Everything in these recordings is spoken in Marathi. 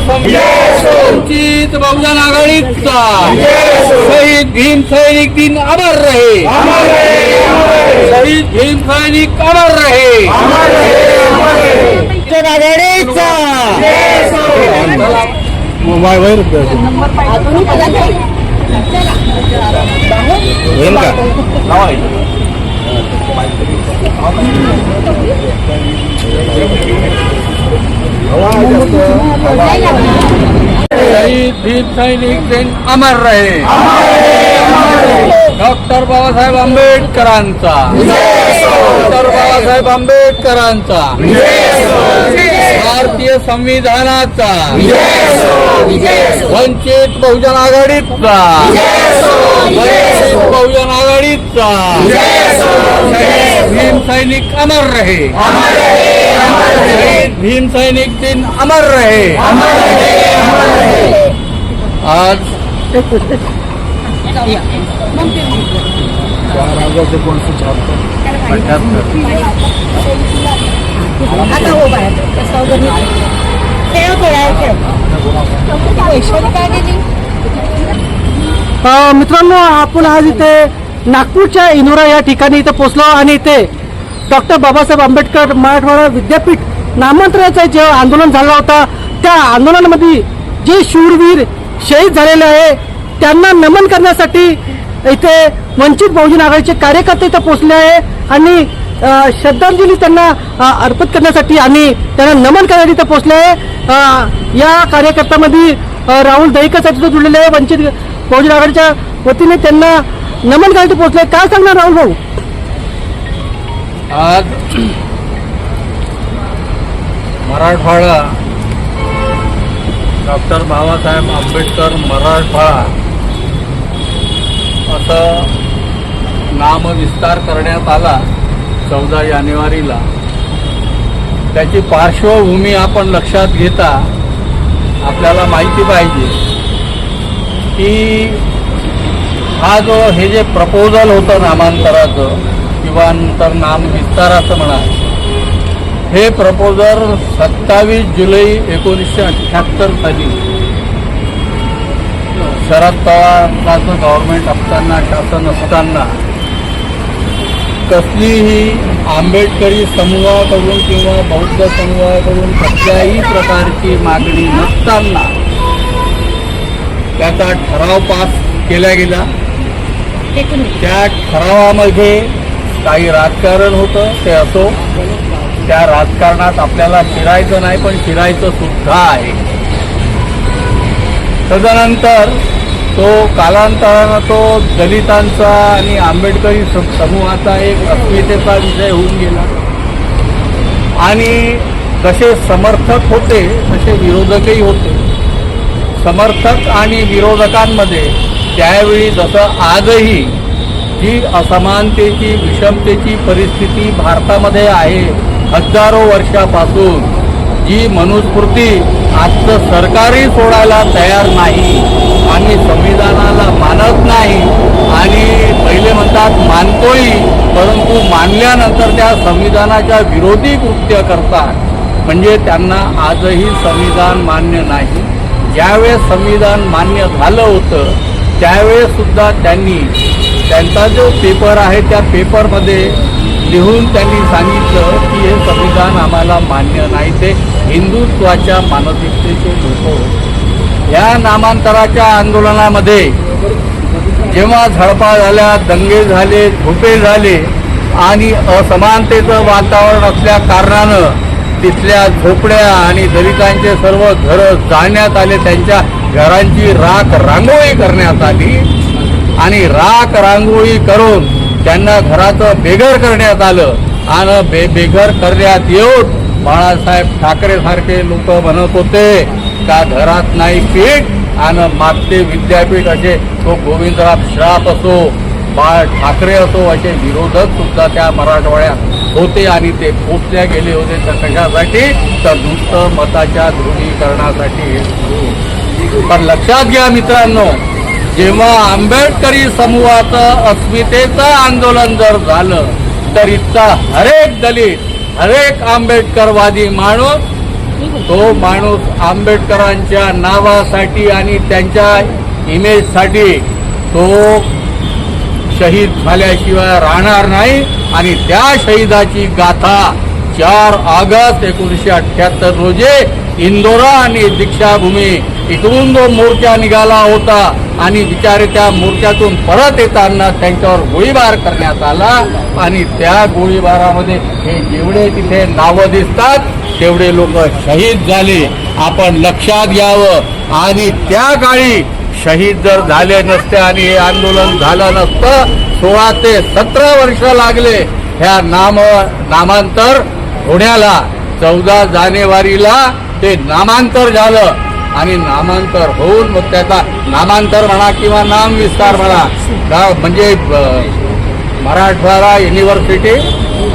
वंचित बहुजन आघाडीचा शहीद भीम सैनिक दिन अमर रहे, शहीद भीम सैनिक अमर रहे, आघाडीचा शहीद भीम सैनिक दिन अमर रहे, डॉक्टर बाबासाहेब आंबेडकरांचा, डॉक्टर बाबासाहेब आंबेडकरांचा, भारतीय संविधानाचा, वंचित बहुजन आघाडीचा, वंचित बहुजन आघाडीचा शहीद भीम सैनिक अमर रहे, शहीद भीम सैनिक दिन अमर रहे। आज मित्रांनो, आपण आज इथे नागपूरच्या इनोरा या ठिकाणी इथे पोहोचलो आणि इथे डॉक्टर बाबासाहेब आंबेडकर मराठवाडा विद्यापीठ नामांतराचं जे आंदोलन झालं होता, त्या आंदोलनामध्ये जे शूरवीर शहीद झालेले आहे त्यांना नमन करण्यासाठी इथे वंचित बहुजन आघाडीचे कार्यकर्ते इथे पोहोचले आहे आणि श्रद्धांजली त्यांना अर्पित करण्यासाठी आणि त्यांना नमन करण्यासाठी इथे पोहोचले आहे। या कार्यकर्त्यामध्ये राहुल दहीकर साहेब जुळलेले आहे, वंचित बहुजन आघाडीच्या वतीने त्यांना नमन करायला पोहोचले। काय सांगणार राहुल भाऊ? आज मराठवाडा डॉक्टर बाबासाहेब आंबेडकर मराठवाडा असं नामविस्तार करण्यात आला 14 जानेवारीला। त्याची पार्श्वभूमी आपण लक्षात घेता आपल्याला माहिती पाहिजे की हे जे प्रपोजल होतं नामांतराचं किंवा नंतर नामविस्ताराचं म्हणा, हे प्रपोजल 27 जुलै 1978 साली शरद पवारांचं गव्हर्नमेंट असताना, शासन असताना कसलीही आंबेडकरी समूहाकडून किंवा बौद्ध समूहाकडून कसल्याही प्रकारची मागणी नसताना त्याचा ठराव पास केला गेला। त्या ठरावामध्ये काही राजकारण होतं, ते असो, त्या राजकारणात आपल्याला शिरायचं नाही, पण शिरायचं सुद्धा आहे। तदनंतर तो कालांतरानं तो दलितांचा आणि आंबेडकरी समूहाचा एक अस्मितेचा विषय होऊन गेला आणि जसे समर्थक होते तसे विरोधकही होते। समर्थक आणि विरोधकांमध्ये त्यावेळी जसं आजही जी असमानतेची, विषमतेची परिस्थिती भारतामध्ये आहे हजारो वर्षापासून, जी मनुस्मृती आजचं सरकारही सोडायला तयार नाही आणि संविधानाला मानत नाही आणि पहिले म्हणतात मानतोही, परंतु मानल्यानंतर त्या संविधानाच्या विरोधी कृत्य करतात, म्हणजे त्यांना आजही संविधान मान्य नाही। ज्यावेळेस संविधान मान्य झालं होतं त्यावेळेस सुद्धा त्यांनी त्यांचा जो पेपर आहे त्या पेपरमध्ये लिहून त्यांनी सांगितलं की हे संविधान आम्हाला मान्य नाही, ते हिंदुत्वाच्या मानसिकतेचे लोक होते। या नामांतराच्या आंदोलनामध्ये जेव्हा झडपा झाल्या, दंगे झाले, झोपे झाले आणि असमानतेचं वातावरण असल्या कारणानं तिथल्या झोपड्या आणि दलितांचे सर्व घरं जाळण्यात आले, त्यांच्या घरांची राख रांगोळी करण्यात आली आणि राख रांगोळी करून त्यांना घराचं बेघर करण्यात आलं आणि बेघर करण्यात येऊन बाळासाहेब ठाकरे सारखे लोक म्हणत होते का घरात नाही पीठ आणि मागते विद्यापीठ, असे तो गोविंदराव श्राप असो, बाळ ठाकरे असो, असे विरोधक सुद्धा त्या मराठवाड्यात होते आणि ते पोचल्या गेले होते। तर कशासाठी? तर नुसतं मताच्या ध्रुवीकरणासाठी। पण लक्षात घ्या मित्रांनो, जेव्हा आंबेडकरी समूहाचं अस्मितेचं आंदोलन जर झालं तर इथचा हरेक दलित, हरेक आंबेडकरवादी माणूस तो माणूस आंबेडकरांच्या नावासाठी आणि त्यांच्या इमेजसाठी तो शहीद झाल्याशिवाय राहणार नाही. आणि त्या शहीदाची गाथा 4 ऑगस्ट 1978 रोजी इंदोरा आणि दीक्षाभूमी इकडून जो मोर्चा निघाला होता आणि बिचारे त्या मोर्चातून परत येताना त्यांच्यावर गोळीबार करण्यात आला. आणि त्या गोळीबारामध्ये हे जेवढे तिथे नावं दिसतात तेवढे लोक शहीद झाले. आपण लक्षात घ्यावं. आणि त्या काळी शहीद जर झाले नसते आणि हे आंदोलन झालं नसतं 16 ते 17 वर्ष लागले ह्या नामांतर होण्याला. 14 जानेवारीला ते नामांतर झालं आणि नामांतर होऊन मग त्याचा नामांतर म्हणा किंवा नाम विस्तार म्हणा म्हणजे मराठवाडा युनिव्हर्सिटी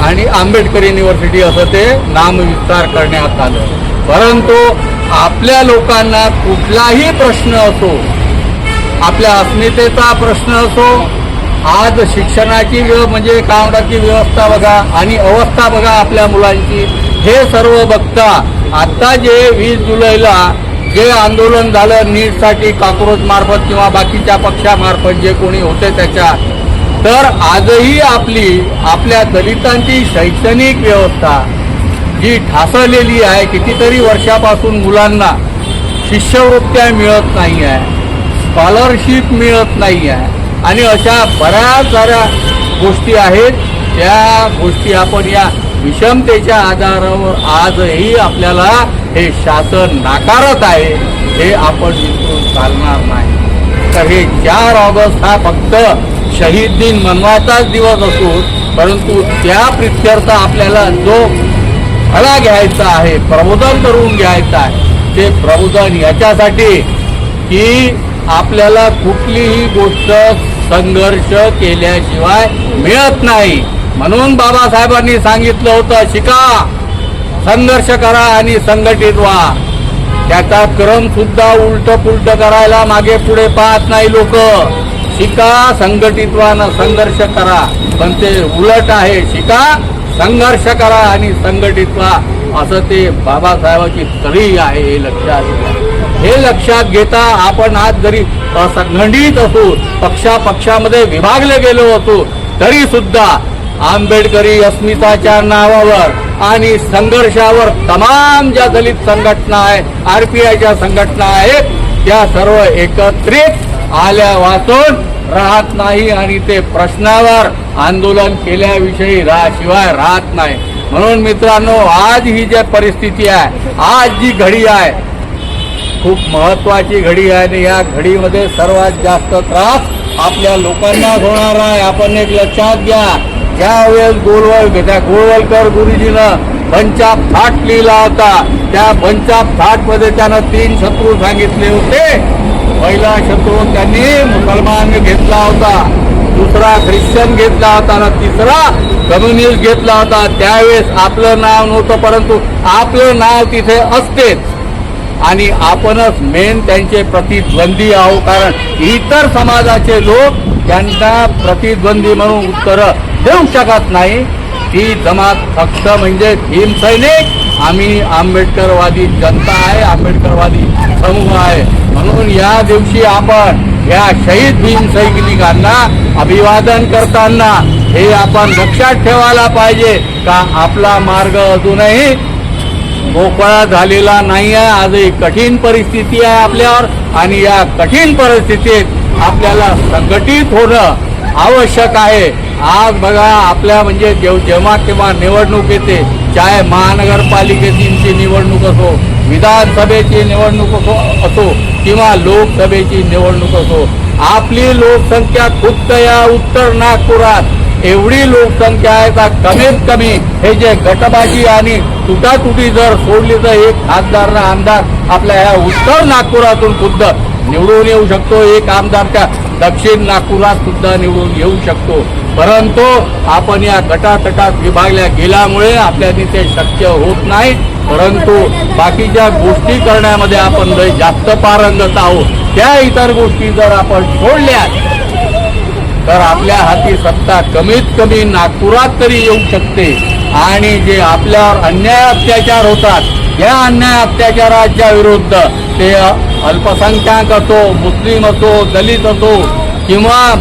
आणि आंबेडकर युनिव्हर्सिटी असं ते नामविस्तार करण्यात आलं. परंतु आपल्या लोकांना कुठलाही प्रश्न असो, आपल्या अस्मितेचा प्रश्न असो, आज शिक्षणाची म्हणजे कामगाराची व्यवस्था बघा आणि अवस्था बघा आपल्या मुलांची, हे सर्व बघता आता जे 20 जुलैला जे आंदोलन झालं नीटसाठी कॉक्रोच मार्फत किंवा बाकीच्या पक्षामार्फत जे कोणी होते त्याच्या, तर आजही आपल्या दलितांची शैक्षणिक व्यवस्था जी ढासळलेली आहे, कितीतरी वर्षापासून मुलांना शिष्यवृत्त्या मिळत नाही आहे, स्कॉलरशिप मिळत नाही आहे आणि अशा बऱ्याच साऱ्या गोष्टी आहेत. त्या गोष्टी आपण या विषमतेच्या आधारावर आजही आपल्याला हे शासन नाकारत आहे, हे आपण विसरून चालणार नाही. तर हे 4 ऑगस्ट हा फक्त शहीद दिन मनवाचाच दिवस असो, परंतु त्या प्रित्यर्थ आपल्याला जो फळा घ्यायचा आहे, प्रबोधन करून घ्यायचं आहे, ते प्रबोधन याच्यासाठी की आपल्याला कुठलीही गोष्ट संघर्ष केल्याशिवाय मिळत नाही. म्हणून बाबासाहेबांनी सांगितलं होतं, शिका, संघर्ष करा आणि संघटित व्हा. त्याचा क्रम सुद्धा उलट पुलट करायला मागे पुढे पाहत नाही लोक. शिका, संघटित व्हा न संघर्ष करा, पण ते उलट आहे. शिका, संघर्ष करा आणि संघटित व्हा, असं ते बाबासाहेबांची तरी आहे. हे लक्षात घ्या. हे लक्षात घेता आपण आज जरी असंघटित असू, पक्षामध्ये विभागले गेलो असू, तरी सुद्धा आंबेडकरी अस्मिताच्या नावावर आणि संघर्षावर तमाम ज्या दलित संघटना आहेत, RPIच्या संघटना आहेत, त्या सर्व एकत्रित आल्या वाचून राहत नाही आणि ते प्रश्नावर आंदोलन केल्याविषयी शिवाय राहत नाही. म्हणून मित्रांनो, आज ही जी परिस्थिती आहे, आज जी घडी आहे, खूप महत्वाची घडी आहे आणि या घडीमध्ये सर्वात जास्त त्रास आपल्या लोकांना होणार आहे. आपण एक लक्षात घ्या, ज्यावेळेस गोळवलकर गुरुजीनं बंच ऑफ थाट लिहिला होता, त्या बंच ऑफ थाट मध्ये त्यानं 3 शत्रू सांगितले होते. पहिला शत्रू त्यांनी मुसलमान घेतला होता, दुसरा ख्रिश्चन घेतला होता आणि तिसरा कम्युनिस्ट घेतला होता. त्यावेळेस आपलं नाव नव्हतं, परंतु आपलं नाव तिथे असतेच आणि आपणच मेन त्यांचे प्रतिद्वंदी आहोत. कारण इतर समाजाचे लोक त्यांना प्रतिद्वंदी म्हणून उत्तरं देऊ शकत नाही. ती जमात फक्त म्हणजे भीमसैनिक, आम्ही आंबेडकरवादी जनता आहे, आंबेडकरवादी समूह आहे. म्हणून या दिवशी आपण या शहीद भीमसैनिकांना अभिवादन करताना हे आपण लक्षात ठेवायला पाहिजे का आपला मार्ग अजूनही मोकळा झालेला नाही आहे. आजही कठीण परिस्थिती आहे आपल्यावर आणि या कठीण परिस्थितीत आपल्याला संघटित होणं आवश्यक आहे. आज बघा आपल्या म्हणजे जेव्हा केव्हा निवडणूक येते, चाहे महानगरपालिकेची निवडणूक असो, विधानसभेची निवडणूक असो किंवा लोकसभेची निवडणूक असो, आपली लोकसंख्या खुद्द या उत्तर नागपुरात एवढी लोकसंख्या आहे का कमीत कमी हे जे गटबाजी आणि तुटातुटी जर सोडली तर एक खासदार आमदार आपल्या ह्या उत्तर नागपुरातून सुद्धा निवडून येऊ शकतो. एक आमदार त्या दक्षिण नागपुरात सुद्धा निवडून येऊ शकतो. परंतु आपण या गटातटात विभागल्या गेल्यामुळे आपल्याने ते शक्य होत नाही. परंतु बाकीच्या गोष्टी करण्यामध्ये आपण लय जास्त पारंगत आहोत. त्या इतर गोष्टी जर आपण सोडल्या तर आपल्या हाती सत्ता कमीत कमी नागपुरात तरी येऊ शकते आणि जे आपल्यावर अन्याय अत्याचार होतात या अन्याय अत्याचाराच्या विरुद्ध ते अल्पसंख्याक असो, मुस्लिम असो, दलित असो किंवा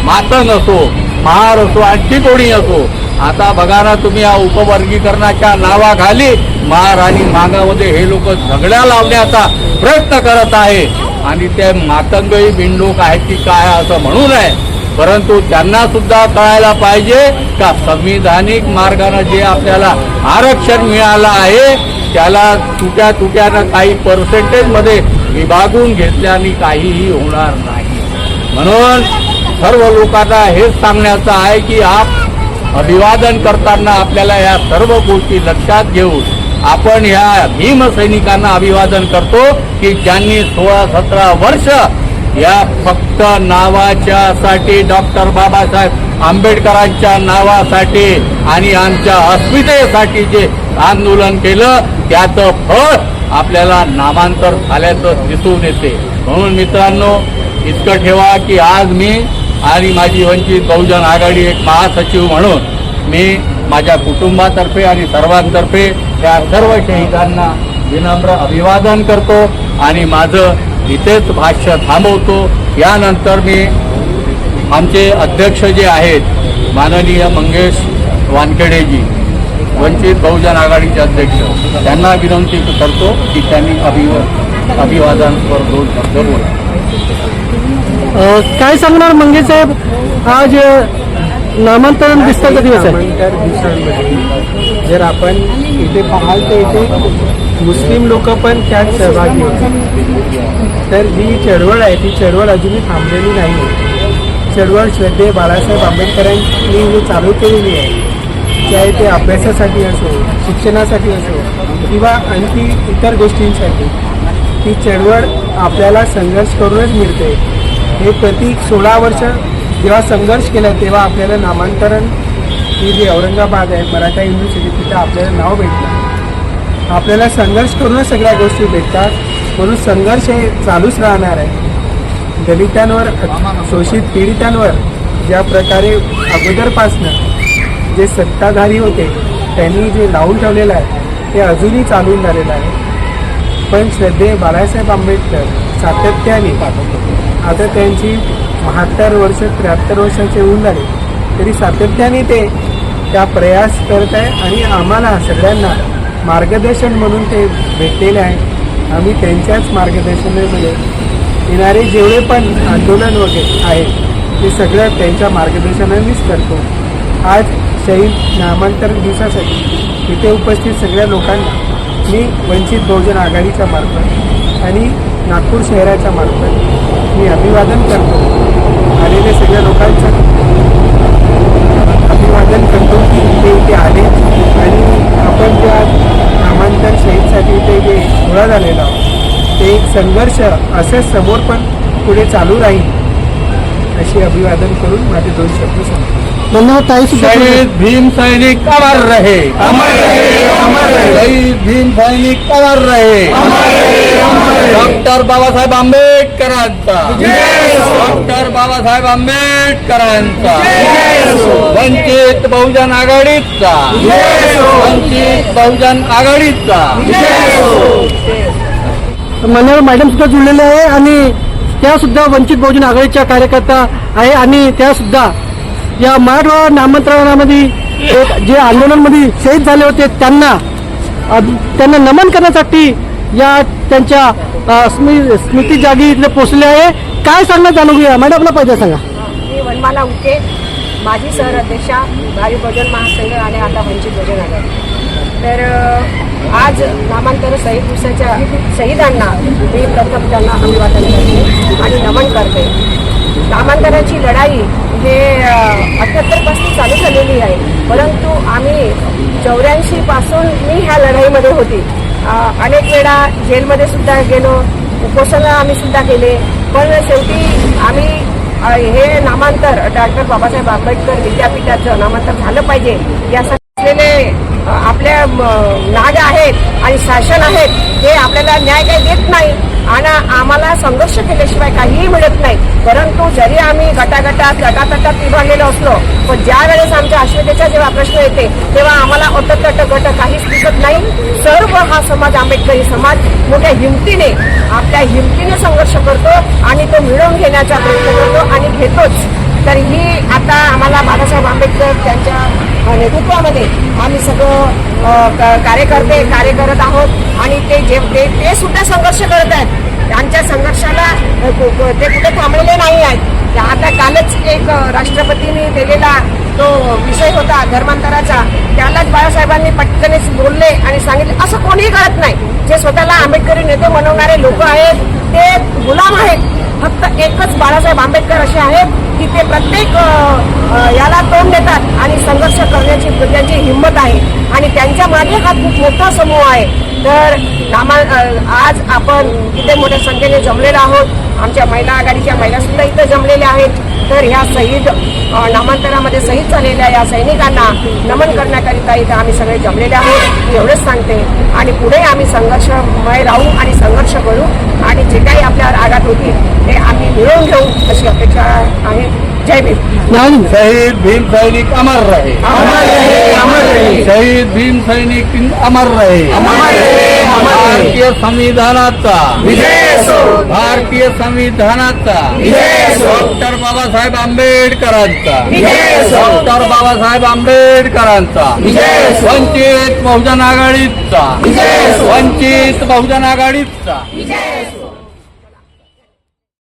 मातंग असो, महार असो, आणखी कोणी असो, आता बघा ना तुम्ही या उपवर्गीकरणाच्या नावाखाली महार आणि मागामध्ये हे लोक झगड्या लावण्याचा प्रयत्न करत आहे आणि ते मातंगही बिनडोक आहेत की काय असं म्हणू नये, परंतु त्यांना सुद्धा कळायला पाहिजे का संविधानिक मार्गाने जे आपल्याला आरक्षण मिळालं आहे त्याला तुट्यानं काही पर्सेंटेजमध्ये विभागून घेतल्याने काहीही होणार नाही. म्हणून सर्व लोकांना हेच सांगण्याचं आहे की अभिवादन करताना आपल्याला या सर्व गोष्टी लक्षात घेऊन आपण ह्या भीमसैनिकांना अभिवादन करतो की ज्यांनी 16-17 वर्ष या फक्त नावाच्यासाठी डॉक्टर बाबासाहेब आंबेडकरांच्या नावासाठी आणि आमच्या अस्मितेसाठी जे आंदोलन केलं त्याचं फळ आपल्याला नामांतर झाल्याचं दिसून येते. म्हणून मित्रांनो, इतकं ठेवा की आज मी आणि माझी वंचित बहुजन आघाडी एक महासचिव म्हणून मी माझ्या कुटुंबातर्फे आणि सर्वांतर्फे या सर्व शहीदांना विनम्र अभिवादन करतो आणि माझं इथेच भाष्य थांबवतो. यानंतर मी आमचे अध्यक्ष जे आहेत माननीय मंगेश वानखेडेजी, वंचित बहुजन आघाडीचे अध्यक्ष, त्यांना विनंती करतो की त्यांनी अभिवादनपर 2 शब्द बोला. काय सांगणार मंगेश साहेब, आज नामांतरण दिसताचा दिवस आहे. नामांतर दिवसांमध्ये जर आपण इथे पाहाल तर इथे मुस्लिम लोक पण त्यात सहभागी होते. तर ही चळवळ आहे, ती चळवळ अजूनही थांबलेली नाही आहे. चळवळ श्रद्धेय बाळासाहेब आंबेडकरांनी जी चालू केलेली आहे, चाहे ते अभ्यासासाठी असो, शिक्षणासाठी असो किंवा आणखी इतर गोष्टींसाठी, ती चळवळ आपल्याला संघर्ष करूनच मिळते. हे प्रति 16 वर्ष जेव्हा संघर्ष केला तेव्हा आपल्याला नामांतरण ही जी औरंगाबाद आहे मराठा युनिव्हर्सिटी, तिथं आपल्याला नाव भेटलं. आपल्याला संघर्ष करूनच सगळ्या गोष्टी भेटतात, म्हणून संघर्ष हे चालूच राहणार आहे. दलितांवर, शोषित पीडितांवर ज्या प्रकारे अगोदरपासनं जे सत्ताधारी होते त्यांनी जे लावून ठेवलेलं आहे ते अजूनही चालून झालेलं आहे. पण श्रद्धेय बाळासाहेब आंबेडकर सातत्याने, आता त्यांची 72 वर्ष 73 वर्षाचे होऊन झाले तरी सातत्याने ते त्या प्रयास करत आहे आणि आम्हाला सगळ्यांना मार्गदर्शन म्हणून ते भेटलेले आहे. आम्ही त्यांच्याच मार्गदर्शनामध्ये येणारे जेवढे पण आंदोलन वगैरे आहे ते सगळं त्यांच्या मार्गदर्शनानेच करतो. आज शहीद नामांतरण दिवसासाठी इथे उपस्थित सगळ्या लोकांना मी वंचित बहुजन आघाडीच्या मार्फत आणि नागपूर शहराच्या मार्फत मी अभिवादन करतो. आलेल्या सगळ्या लोकांचं अभिवादन करतो की ते इथे आले आणि आपण ज्या नामांतर शहीदसाठी ते जे गोळा झालेला ते एक संघर्ष असंच समोर पण पुढे चालू राहील अशी अभिवादन करून माझे 2 शब्द सांगतो. धन्यवाद ताई. शहीद भीम सैनिक अमर रहे, शहीद भीम सैनिक अमर रहे. डॉक्टर बाबासाहेब आंबेडकरांचा, डॉक्टर बाबासाहेब आंबेडकरांचा, वंचित बहुजन आघाडीचा, वंचित बहुजन आघाडीचा. मान्यवर मॅडम सुद्धा जुळलेले आहे आणि त्या सुद्धा वंचित बहुजन आघाडीच्या कार्यकर्ता आहे आणि त्या सुद्धा या मराठवाडा नामांतरणामध्ये जे आंदोलनामध्ये शहीद झाले होते त्यांना नमन करण्यासाठी या त्यांच्या स्मृती जागी इथे पोहोचले आहे. काय सांगण्यात जाणून घेऊया मॅडम, आपला पहिला सांगा. मी वनमाला उके, माजी शहर अध्यक्षा, भावी बहुजन महासंघ आणि आता वंचित बहुजन आघाडी. तर आज नामांतर शहीद दिवसाच्या शहीदांना मी प्रथम त्यांना अभिवादन करते आणि नमन करते. नामांतराची लढाई हे 78पासून चालू झालेली आहे, परंतु आम्ही 84 पासून मी ह्या लढाईमध्ये होती. अनेक वेळा जेलमध्ये सुद्धा गेलो, उपोषण आम्ही सुद्धा केले, पण शेवटी आम्ही हे नामांतर डॉक्टर बाबासाहेब आंबेडकर विद्यापीठाचं नामांतर झालं पाहिजे यासाठी आपल्या नाग आहेत आणि शासन आहेत हे आपल्याला न्याय काही देत नाही. आणि आम्हाला संघर्ष केल्याशिवाय काहीही मिळत नाही. परंतु जरी आम्ही गटातटात विभागलेलो असलो, पण ज्या वेळेस आमच्या अस्मितेचा जेव्हा प्रश्न येते तेव्हा आम्हाला गट काहीच दिसत नाही. सर्व हा समाज, आंबेडकरी समाज मोठ्या हिमतीने, आपल्या हिमतीने संघर्ष करतो आणि तो मिळवून घेण्याचा प्रयत्न करतो आणि घेतोच. तर ही आता आम्हाला बाबासाहेब आंबेडकर त्यांच्या नेतृत्वामध्ये आम्ही सगळं कार्यकर्ते कार्य करत आहोत आणि ते सुद्धा संघर्ष करत आहेत. त्यांच्या संघर्षाला ते कुठे थांबलेले नाही आहेत. आता कालच एक राष्ट्रपतींनी दिलेला तो विषय होता धर्मांतराचा, त्यालाच बाळासाहेबांनी पटकनच बोलले आणि सांगितले असं कोणीही करत नाही. जे स्वतःला आंबेडकरी नेते बनवणारे लोक आहेत ते गुलाम आहेत. फक्त एकच बाळासाहेब आंबेडकर असे आहेत की ते प्रत्येक याला तोंड देतात आणि संघर्ष करण्याची त्यांची हिंमत आहे आणि त्यांच्या मागे हा खूप मोठा समूह आहे. तर आज आपण इथे मोठ्या संख्येने जमलेलो आहोत. आमच्या महिला आघाडीच्या महिला सुद्धा इथं जमलेल्या आहेत. तर ह्या शहीद नामांतरामध्ये शहीद झालेल्या या सैनिकांना नमन करण्याकरिता इथं आम्ही सगळे जमलेले आहोत. मी एवढंच सांगते आणि पुढे आम्ही संघर्षमय राहू आणि संघर्ष करू आणि जे काही आपल्यावर आघात होतील ते आम्ही मिळवून घेऊ अशी अपेक्षा आहे. जय भीम. शहीद भीम सैनिक अमर रहे, शहीद भीम सैनिक अमर रहे. भारतीय संविधानाचा भारतीय संविधानाचा डॉक्टर बाबासाहेब आंबेडकरांचा डॉक्टर बाबासाहेब आंबेडकरांचा वंचित बहुजन आघाडीचा वंचित बहुजन आघाडीचा